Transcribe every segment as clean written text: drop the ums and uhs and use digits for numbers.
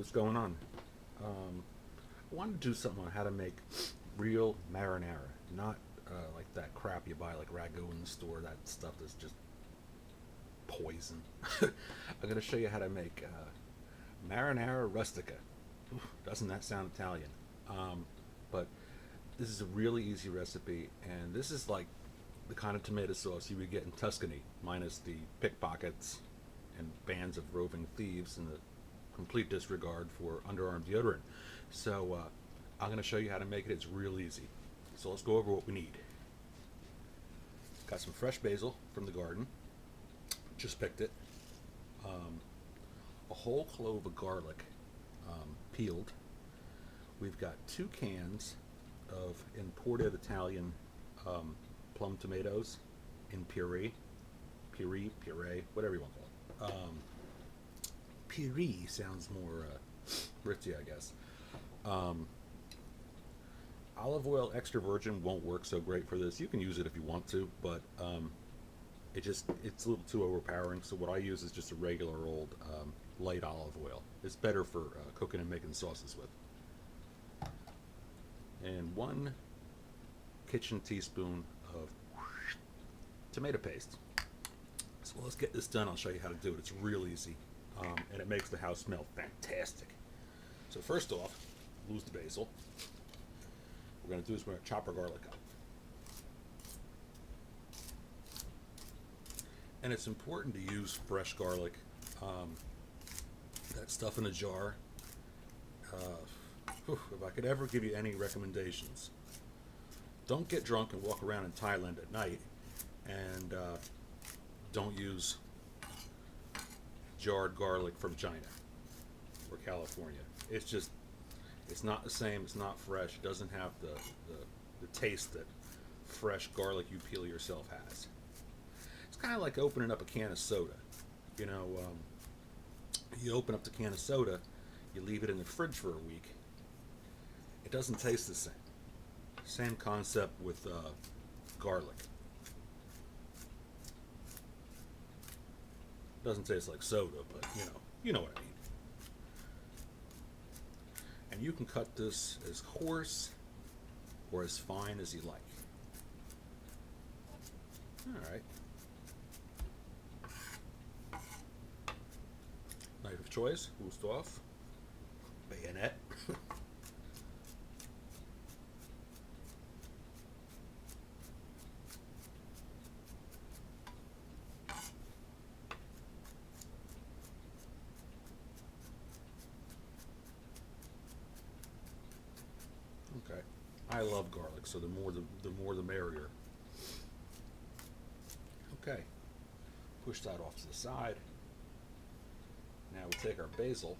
what's going on? I wanted to do something on how to make real marinara, not like that crap you buy like ragu in the store. That stuff that's just poison. I'm going to show you how to make marinara rustica. Oof, doesn't that sound Italian? But this is a really easy recipe, and this is like the kind of tomato sauce you would get in Tuscany, minus the pickpockets and bands of roving thieves and the complete disregard for underarm deodorant. So I'm going to show you how to make it. It's real easy. So let's go over what we need. Got some fresh basil from the garden. Just picked it. A whole clove of garlic, peeled. We've got 2 cans of imported Italian plum tomatoes in puree, whatever you want to call it. Puree sounds more ritzy, I guess. Olive oil extra virgin won't work so great for this. You can use it if you want to, but it's a little too overpowering. So what I use is just a regular old light olive oil. It's better for cooking and making sauces with. And 1 kitchen teaspoon of tomato paste. So let's get this done. I'll show you how to do it. It's real easy, and it makes the house smell fantastic. So first off, lose the basil. What we're going to do is we're going to chop our garlic up. And it's important to use fresh garlic. That stuff in a jar. If I could ever give you any recommendations, don't get drunk and walk around in Thailand at night, and don't use jarred garlic from China or California. It's not the same. It's not fresh. It doesn't have the taste that fresh garlic you peel yourself has. It's kind of like opening up a can of soda. You know, you open up the can of soda, you leave it in the fridge for a week. It doesn't taste the same. Same concept with garlic. Doesn't taste like soda, but you know what I mean. And you can cut this as coarse or as fine as you like. All right. Knife of choice, Wusthof, bayonet. Okay, I love garlic, so the more the merrier. Okay, push that off to the side. Now we take our basil.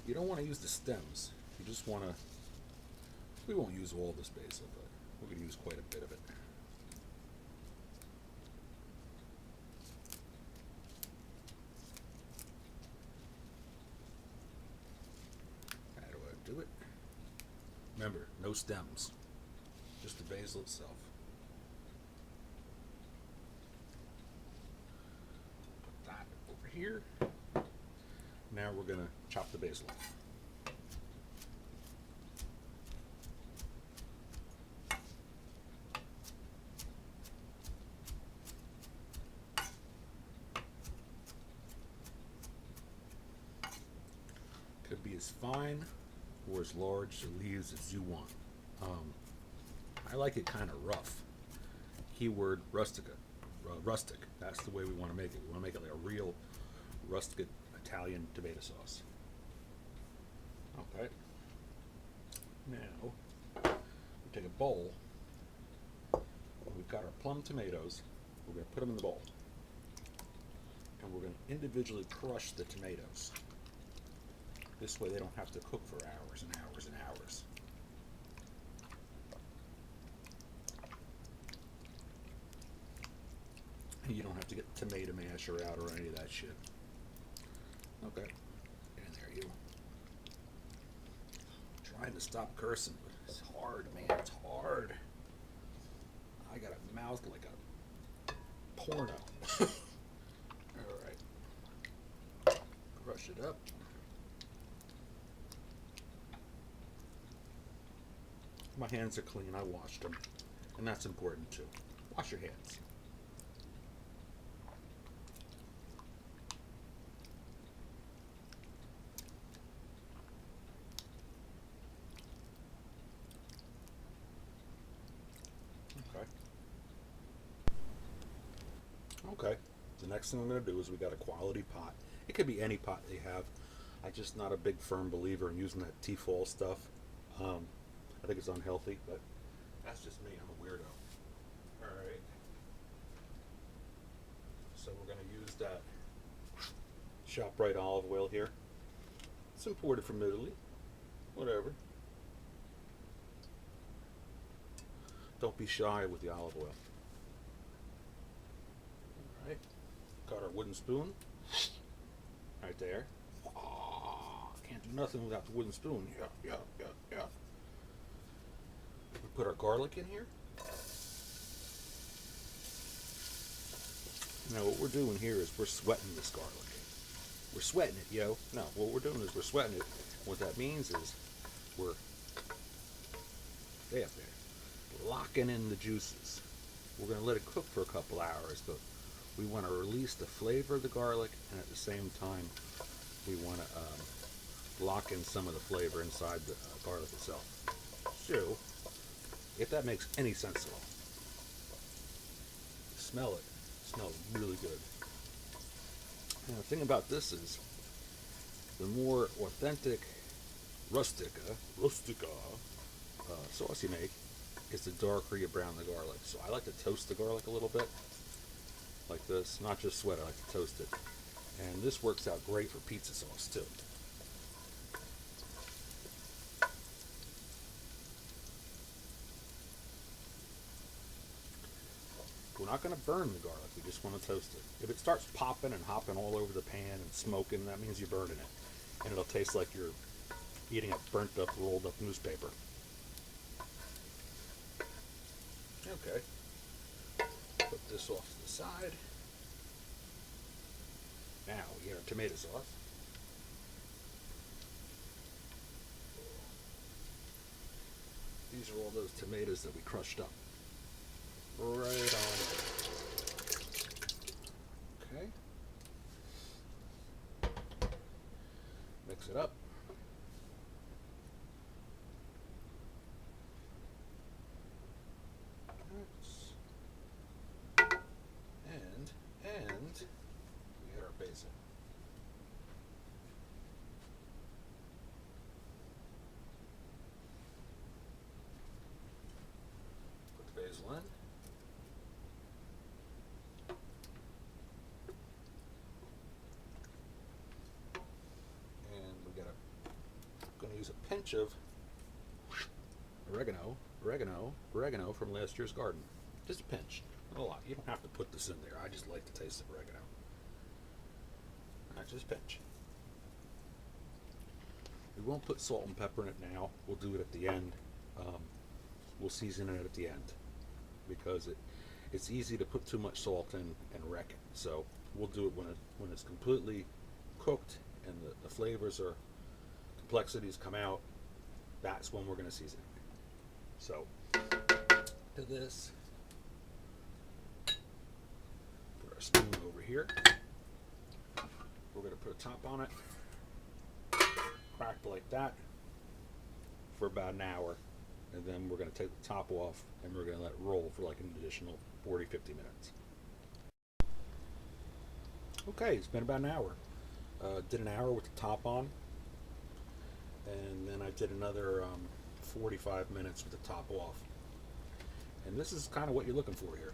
You don't want to use the stems. You just want to. We won't use all this basil, but we're going to use quite a bit of it. How do I do it? Remember, no stems, just the basil itself. Put that over here. Now we're going to chop the basil off. Could be as fine or as large the leaves as you want. I like it kind of rough. Keyword rustica, rustic. That's the way we want to make it. We want to make it like a real rustic Italian tomato sauce. Okay. Now we take a bowl. We've got our plum tomatoes. We're going to put them in the bowl, and we're going to individually crush the tomatoes. This way they don't have to cook for hours and hours and hours. And you don't have to get tomato masher out or any of that shit. Okay. Get in there, you. I'm trying to stop cursing, but it's hard, man. It's hard. I got a mouth like a porno. Alright. Crush it up. My hands are clean. I washed them. And that's important too. Wash your hands. Okay. Okay. The next thing I'm going to do is we got a quality pot. It could be any pot they have. I'm just not a big firm believer in using that Tefal stuff. I think it's unhealthy, but that's just me. I'm a weirdo. All right. So we're going to use that ShopRite olive oil here. It's imported from Italy. Whatever. Don't be shy with the olive oil. All right. Got our wooden spoon. Right there. Oh, can't do nothing without the wooden spoon. Yeah. We put our garlic in here. Now what we're doing here is we're sweating this garlic. We're sweating it, yo. No, what we're doing is we're sweating it. What that means is we're locking in the juices. We're going to let it cook for a couple hours, but we want to release the flavor of the garlic, and at the same time we want to lock in some of the flavor inside the garlic itself. So, if that makes any sense at all, smell it. It smells really good. And the thing about this is, the more authentic rustica sauce you make, is the darker you brown the garlic. So I like to toast the garlic a little bit, like this. Not just sweat it, I like to toast it. And this works out great for pizza sauce too. We're not going to burn the garlic, we just want to toast it. If it starts popping and hopping all over the pan and smoking, that means you're burning it. And it'll taste like you're eating a burnt up, rolled up newspaper. Okay. Put this off to the side. Now we get our tomato sauce. These are all those tomatoes that we crushed up. Right on. Okay. Mix it up. And we hit our basil. Put the basil in. And we got going to use a pinch of oregano from last year's garden. Just a pinch. Not a lot. You don't have to put this in there. I just like the taste of oregano. Alright, just a pinch. We won't put salt and pepper in it now. We'll do it at the end. We'll season it at the end because it's easy to put too much salt in and wreck it. So we'll do it when it's completely cooked and the flavors or complexities come out. That's when we're going to season it. So to this. Our spoon over here. We're going to put a top on it, crack like that for about an hour, and then we're going to take the top off and we're going to let it roll for like an additional 40-50 minutes. Okay, it's been about an hour. Did an hour with the top on, and then I did another 45 minutes with the top off. And this is kind of what you're looking for here.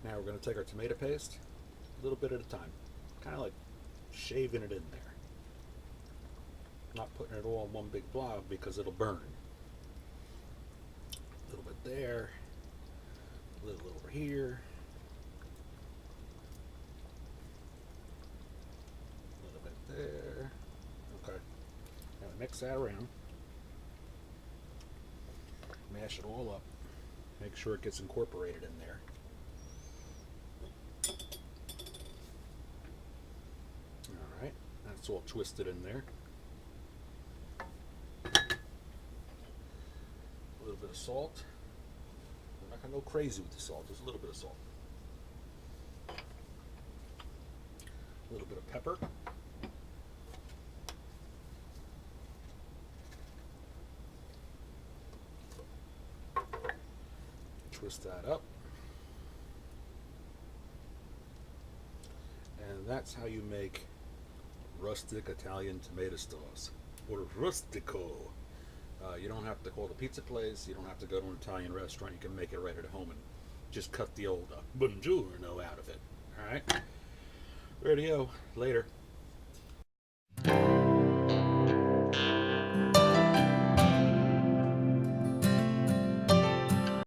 Now we're going to take our tomato paste, a little bit at a time, kind of like shaving it in there. Not putting it all in one big blob because it'll burn. A little bit there, a little over here, a little bit there. Okay, now mix that around, mash it all up, make sure it gets incorporated in there. Alright, that's all twisted in there. of salt. I'm not gonna go crazy with the salt. Just a little bit of salt. A little bit of pepper. Twist that up. And that's how you make rustic Italian tomato sauce, or rustico. You don't have to call the pizza place. You don't have to go to an Italian restaurant. You can make it right at home and just cut the old buongiorno out of it. All right? Radio. Later.